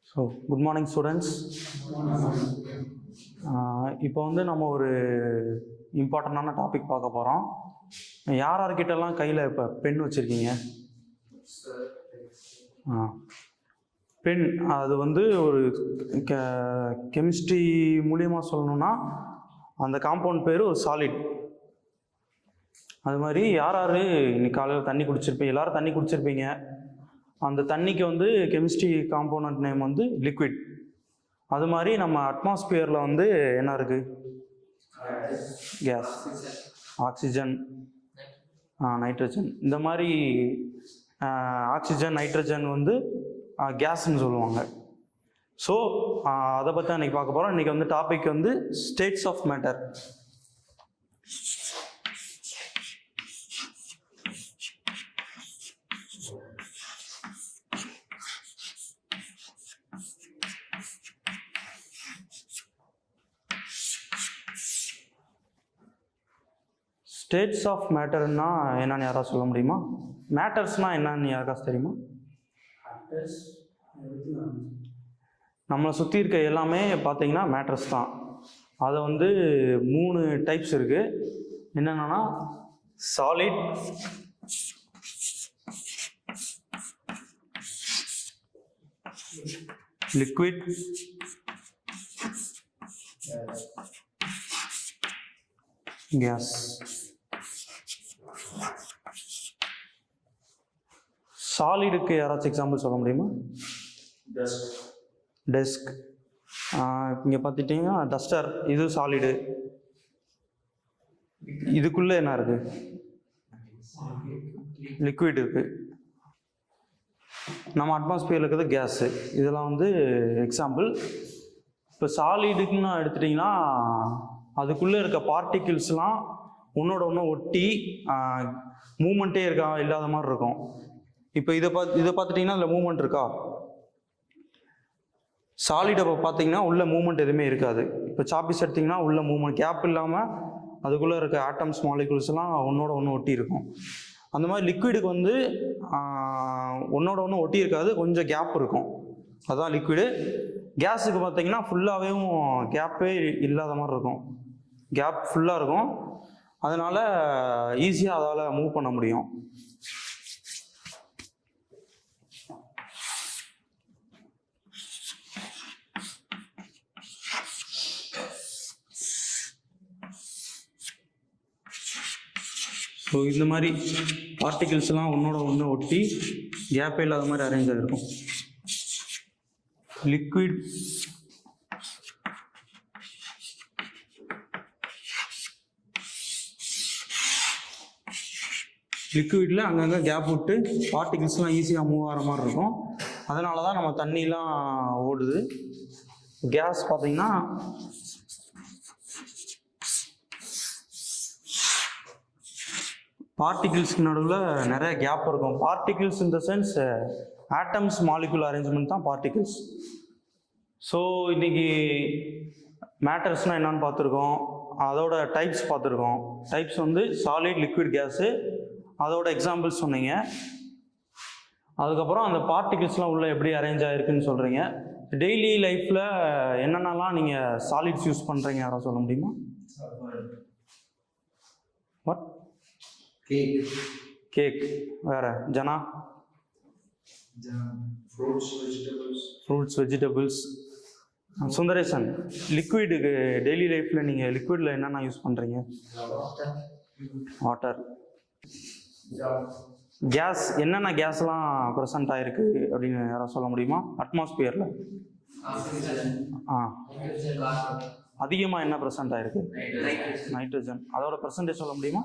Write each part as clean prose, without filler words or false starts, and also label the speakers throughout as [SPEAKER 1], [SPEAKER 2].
[SPEAKER 1] So good morning students. இப்போ நம்ம ஒரு இம்பார்ட்டண்டான டாபிக் பார்க்க போகிறோம். யார்கிட்டலாம் கையில் இப்போ பென் வச்சுருக்கீங்க? பென் அது ஒரு கெமிஸ்ட்ரி மூலியமாக சொல்லணும்னா அந்த காம்பவுண்ட் பேர் ஒரு சாலிட். அது மாதிரி யார் இன்னைக்கு காலையில் தண்ணி குடிச்சிருப்பீங்க, எல்லோரும் தண்ணி குடிச்சிருப்பீங்க. அந்த தண்ணிக்கு கெமிஸ்ட்ரி காம்போனன்ட் நேம் லிக்விட். அது மாதிரி நம்ம அட்மாஸ்பியரில் என்ன இருக்குது? Gas, oxygen, nitrogen. இந்த மாதிரி ஆக்சிஜன், நைட்ரஜன் கேஸ்ன்னு சொல்லுவாங்க. ஸோ அதை பற்றி தான் இன்றைக்கி பார்க்க போகிறோம். இன்றைக்கி topic states of matter. States of மேட்டர்னா என்னன்னு யாராவது சொல்ல முடியுமா? மேட்டர்ஸ்னால் என்னன்னு யாருக்காச்சும் தெரியுமா? நம்மளை சுற்றி இருக்க எல்லாமே பார்த்தீங்கன்னா மேட்டர்ஸ் தான். அதை 3 டைப்ஸ் இருக்குது. என்னென்னா சாலிட், லிக்விட், கேஸ். சாலிடுக்கு யாராச்சும் எக்ஸாம்பிள் சொல்ல முடியுமா? டெஸ்க். இங்கே பார்த்துட்டிங்கன்னா டஸ்டர், இது சாலிடு. இதுக்குள்ளே என்ன இருக்குது? லிக்விட் இருக்குது. நம்ம அட்மாஸ்பியரில் இருக்கிறது கேஸு. இதெல்லாம் எக்ஸாம்பிள். இப்போ சாலிடுக்குன்னு எடுத்துட்டிங்கன்னா அதுக்குள்ளே இருக்க பார்ட்டிகிள்ஸ்லாம் ஒன்றோட ஒன்று ஒட்டி மூமெண்ட்டே இல்லாத மாதிரி இருக்கும். இப்போ இதை பார்த்துட்டிங்கன்னா அதில் மூமெண்ட் இருக்கா? சாலிடை பார்த்தீங்கன்னா உள்ள மூமெண்ட் எதுவுமே இருக்காது. இப்போ சாப்பிஸ் எடுத்திங்கன்னா உள்ள மூமெண்ட் கேப் இல்லாமல் அதுக்குள்ளே இருக்க ஆட்டம்ஸ், மாலிகுல்ஸ்லாம் ஒன்றோட ஒன்று ஒட்டி இருக்கும். அந்த மாதிரி லிக்விடுக்கு ஒன்றோட ஒன்று ஒட்டி இருக்காது, கொஞ்சம் கேப் இருக்கும். அதுதான் லிக்விடு. கேஸுக்கு பார்த்தீங்கன்னா ஃபுல்லாகவே கேப்பே இல்லாத மாதிரி இருக்கும். கேப் ஃபுல்லாக இருக்கும். அதனால் ஈஸியாக அதால் மூவ் பண்ண முடியும். ஸோ இந்த மாதிரி பார்ட்டிகிள்ஸ்லாம் ஒன்றோட ஒன்று ஒட்டி கேப்பே இல்லாத மாதிரி அரேஞ்ச் ஆகிருக்கும். லிக்விட், லிக்விடில் அங்கங்கே கேப் விட்டு பார்ட்டிகிள்ஸ்லாம் ஈஸியாக மூவ் ஆகிற மாதிரி இருக்கும். அதனால தான் நம்ம தண்ணிலாம் ஓடுது. கேஸ் பார்த்திங்கன்னா பார்ட்டிகிள்ஸ்க்கு நடுவில் நிறைய கேப் இருக்கும். Particles in the sense atoms, molecule arrangement தான் பார்ட்டிகிள்ஸ். ஸோ இன்றைக்கி மேட்டர்ஸ்னால் என்னன்னு பார்த்துருக்கோம். அதோட டைப்ஸ் பார்த்துருக்கோம். Types solid, liquid, gas. அதோட எக்ஸாம்பிள்ஸ் சொன்னீங்க. அதுக்கப்புறம் அந்த பார்ட்டிகிள்ஸ்லாம் உள்ளே எப்படி அரேஞ்ச் ஆகிருக்குன்னு சொல்கிறீங்க. டெய்லி லைஃப்பில் என்னென்னலாம் நீங்கள் சாலிட்ஸ் யூஸ் பண்ணுறீங்க யாராவது சொல்ல முடியுமா? வாட்? கேக். வேறு? ஜனா? Fruits, vegetables. சுந்தரேசன், லிக்விடுக்கு டெய்லி லைஃப்பில் நீங்கள் லிக்விடில் என்னென்ன யூஸ் பண்ணுறீங்க? வாட்டர். கேஸ், என்னென்ன கேஸ்லாம் ப்ரெசண்ட் ஆகிருக்கு அப்படின்னு யாராவது சொல்ல முடியுமா? அட்மாஸ்பியரில் அதிகமாக என்ன ப்ரெசண்ட் ஆகிருக்கு? நைட்ரஜன். அதோட பர்சன்டேஜ் சொல்ல முடியுமா?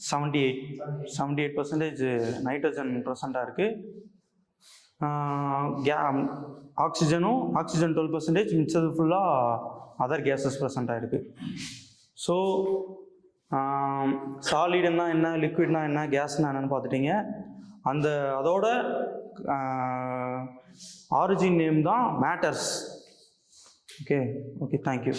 [SPEAKER 1] 78% நைட்ரஜன் ப்ரெசண்ட்டாக இருக்குது. ஆக்சிஜன் 12%, மிச்சது ஃபுல்லாக அதர் கேஸஸ் ப்ரெசண்ட்டாக இருக்குது. ஸோ சாலிடுன்னா என்ன, லிக்விட்னா என்ன, கேஸ்னா என்னன்னு பார்த்துட்டிங்க. அதோட ஆரிஜின் நேம் தான் மேட்டர்ஸ். Okay, thank you.